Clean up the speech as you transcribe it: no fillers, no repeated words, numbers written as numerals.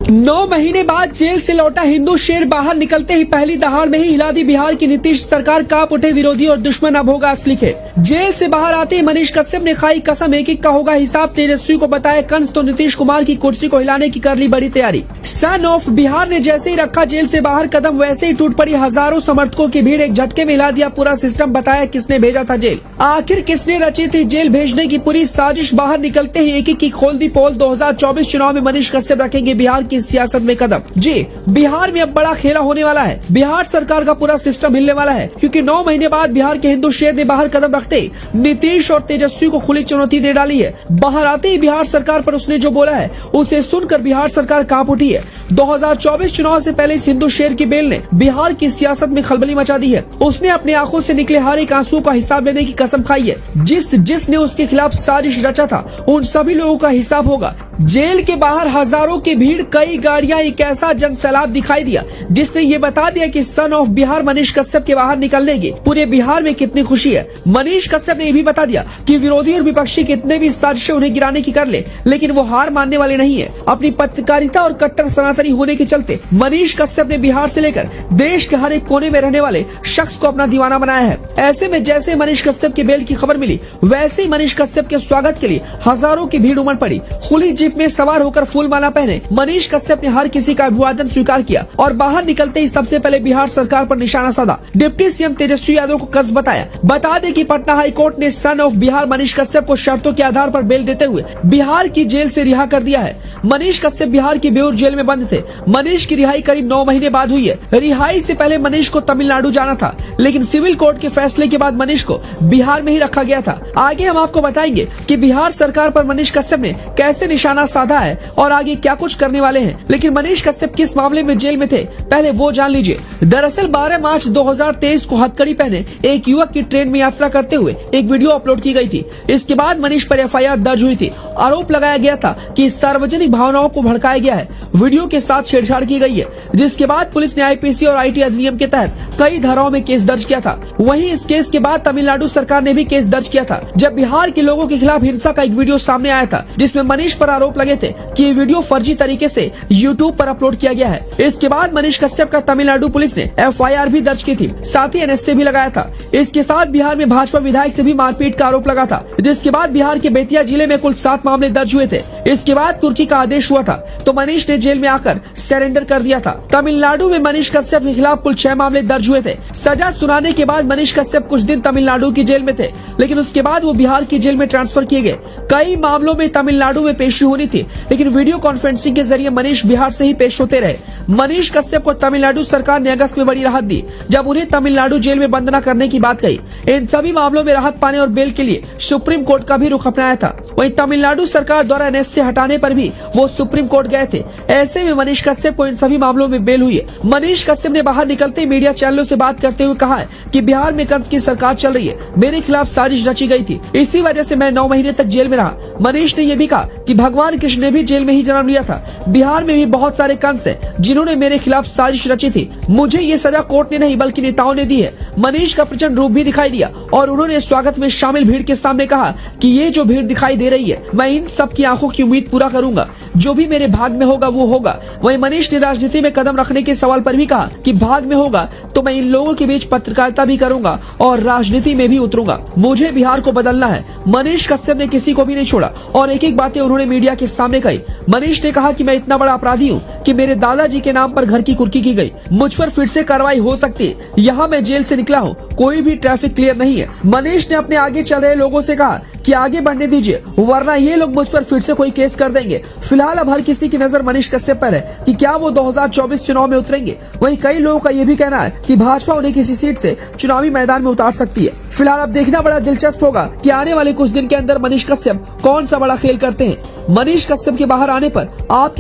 9 महीने बाद जेल से लौटा हिंदू शेर बाहर निकलते ही पहली दहाड़ में ही हिला दी बिहार की नीतीश सरकार। कांप उठे विरोधी और दुश्मन, अब होगा असली खेल। जेल से बाहर आते ही मनीष कश्यप ने खाई कसम, एक एक का होगा हिसाब। तेजस्वी को बताया कंस तो नीतीश कुमार की कुर्सी को हिलाने की कर ली बड़ी तैयारी। सन ऑफ बिहार ने जैसे ही रखा जेल से बाहर कदम, वैसे ही टूट पड़ी हजारों समर्थकों की भीड़। एक झटके में हिला दिया पूरा सिस्टम। बताया किसने भेजा था जेल, आखिर किसने रची थी जेल भेजने की पूरी साजिश। बाहर निकलते ही एक एक की खोल दी पोल। 2024 चुनाव में मनीष कश्यप रखेंगे बिहार की सियासत में कदम। जी, बिहार में अब बड़ा खेला होने वाला है। बिहार सरकार का पूरा सिस्टम हिलने वाला है, क्योंकि 9 महीने बाद बिहार के हिंदू शेर ने बाहर कदम रखते नीतीश और तेजस्वी को खुली चुनौती दे डाली है। बाहर आते ही बिहार सरकार पर उसने जो बोला है उसे सुनकर बिहार सरकार कांप उठी है। 2024 चुनाव से पहले इस हिंदू शेर की बेल ने बिहार की सियासत में खलबली मचा दी है। उसने अपनी आंखों से निकले हर एक आंसू का हिसाब लेने की कसम खाई है। जिसने उसके खिलाफ साजिश रचा था उन सभी लोगों का हिसाब होगा। जेल के बाहर हजारों की भीड़, कई गाड़ियां, एक ऐसा जनसैलाब दिखाई दिया जिसने ये बता दिया कि सन ऑफ बिहार मनीष कश्यप के बाहर निकलने की पूरे बिहार में कितनी खुशी है। मनीष कश्यप ने ये भी बता दिया कि विरोधी और विपक्षी कितने भी साजिशें उन्हें गिराने की कर ले, लेकिन वो हार मानने वाले नहीं है। अपनी पत्रकारिता और कट्टर सनातनी होने के चलते मनीष कश्यप ने बिहार से लेकर देश के हर एक कोने में रहने वाले शख्स को अपना दीवाना बनाया है। ऐसे में जैसे मनीष कश्यप की बेल की खबर मिली, वैसे ही मनीष कश्यप के स्वागत के लिए हजारों की भीड़ उमड़ पड़ी। खुली जीप में सवार होकर फूल माला पहने मनीष कश्यप ने हर किसी का अभिवादन स्वीकार किया और बाहर निकलते ही सबसे पहले बिहार सरकार पर निशाना साधा। डिप्टी सीएम तेजस्वी यादव को कर्ज बताया। बता दें कि पटना हाई कोर्ट ने सन ऑफ बिहार मनीष कश्यप को शर्तों के आधार पर बेल देते हुए बिहार की जेल से रिहा कर दिया है। मनीष कश्यप बिहार की बेऊर जेल में बंद थे। मनीष की रिहाई करीब 9 महीने बाद हुई है। रिहाई से पहले मनीष को तमिलनाडु जाना था, लेकिन सिविल कोर्ट के फैसले के बाद मनीष को बिहार में ही रखा गया था। आगे हम आपको बताएंगे कि बिहार सरकार पर मनीष कश्यप ने कैसे निशाना साधा है और आगे क्या कुछ करने वाले हैं। लेकिन मनीष कश्यप किस मामले में जेल में थे, पहले वो जान लीजिए। दरअसल 12 मार्च 2023 को हथकड़ी पहने एक युवक की ट्रेन में यात्रा करते हुए एक वीडियो अपलोड की गई थी। इसके बाद मनीष पर एफआईआर दर्ज हुई थी। आरोप लगाया गया था कि सार्वजनिक भावनाओं को भड़काया गया है, वीडियो के साथ छेड़छाड़ की गई है, जिसके बाद पुलिस ने आईपीसी और आईटी अधिनियम के तहत कई धाराओं में केस दर्ज किया था। वहीं इस केस के बाद तमिलनाडु सरकार ने भी केस दर्ज किया था, जब बिहार के लोगों के खिलाफ हिंसा का एक वीडियो सामने आया था, जिसमें मनीष पर आरोप लगे थे कि ये वीडियो फर्जी तरीके से यूट्यूब पर अपलोड किया गया है। इसके बाद मनीष कश्यप का तमिलनाडु पुलिस ने एफआईआर भी दर्ज की थी, साथ ही एनएसए भी लगाया था। इसके साथ बिहार में भाजपा विधायक से भी मारपीट का आरोप लगा था, जिसके बाद बिहार के बेतिया जिले में कुल 7 मामले दर्ज हुए थे। इसके बाद तुर्की का आदेश हुआ था, तो मनीष ने जेल में आकर सरेंडर कर दिया था। तमिलनाडु में मनीष कश्यप के खिलाफ कुल 6 मामले दर्ज हुए थे। सजा सुनाने के बाद मनीष कश्यप कुछ दिन तमिलनाडु की जेल में थे, लेकिन उसके बाद वो बिहार की जेल में ट्रांसफर किए गए। कई मामलों में तमिलनाडु में पेशी होनी थी, लेकिन वीडियो कॉन्फ्रेंसिंग के जरिए मनीष बिहार से ही पेश होते रहे। मनीष कश्यप को तमिलनाडु सरकार ने अगस्त में बड़ी राहत दी, जब उन्हें तमिलनाडु जेल में बंद न करने की बात कही। इन सभी मामलों में राहत पाने और बेल के लिए सुप्रीम कोर्ट का भी रुख अपनाया था। वहीं तमिलनाडु सरकार द्वारा एनएसए हटाने पर भी वो सुप्रीम कोर्ट गए थे। ऐसे में मनीष कश्यप को इन सभी मामलों में बेल हुई है। मनीष कश्यप ने बाहर निकलते मीडिया चैनलों से बात करते हुए कहा है कि बिहार में कंस की सरकार चल रही है, मेरे खिलाफ साजिश रची गई थी, इसी वजह से मैं 9 महीने तक जेल में रहा। मनीष ने यह भी कहा कि भगवान कृष्ण ने भी जेल में ही जन्म लिया था। बिहार में भी बहुत सारे कंस हैं जिन्होंने मेरे खिलाफ साजिश रची थी। मुझे ये सजा कोर्ट ने नहीं बल्कि नेताओं ने दी है। मनीष का प्रचंड रूप भी दिखाई दिया और उन्होंने स्वागत में शामिल भीड़ के सामने कहा कि ये जो भीड़ दिखाई दे रही है, मैं इन सब की आंखों की उम्मीद पूरा करूंगा, जो भी मेरे भाग में होगा वो होगा। वहीं मनीष ने राजनीति में कदम रखने के सवाल पर भी कहा कि भाग में होगा तो मैं इन लोगों के बीच पत्रकारिता भी करूंगा और राजनीति में भी उतरूंगा। मुझे बिहार को बदलना है। मनीष कश्यप ने किसी को भी नहीं छोड़ा और एक एक बातें उन्होंने मीडिया के सामने कही। मनीष ने कहा कि मैं इतना बड़ा अपराधी हूँ कि मेरे दादाजी के नाम पर घर की कुर्की की गई, मुझ पर फिर से कार्रवाई हो सकती है। यहाँ मैं जेल से निकला हूँ, कोई भी ट्रैफिक क्लियर नहीं है। मनीष ने अपने आगे चल रहे लोगों से कहा कि आगे बढ़ने दीजिए, वरना ये लोग मुझ पर फिर से कोई केस कर देंगे। फिलहाल अब हर किसी की नजर मनीष कश्यप पर है कि क्या वो 2024 चुनाव में उतरेंगे। वहीं कई लोगों का ये भी कहना है कि भाजपा उन्हें किसी सीट से चुनावी मैदान में उतार सकती है। फिलहाल अब देखना बड़ा दिलचस्प होगा कि आने वाले कुछ दिन के अंदर मनीष कश्यप कौन सा बड़ा खेल करते हैं। मनीष कश्यप के बाहर आने पर आप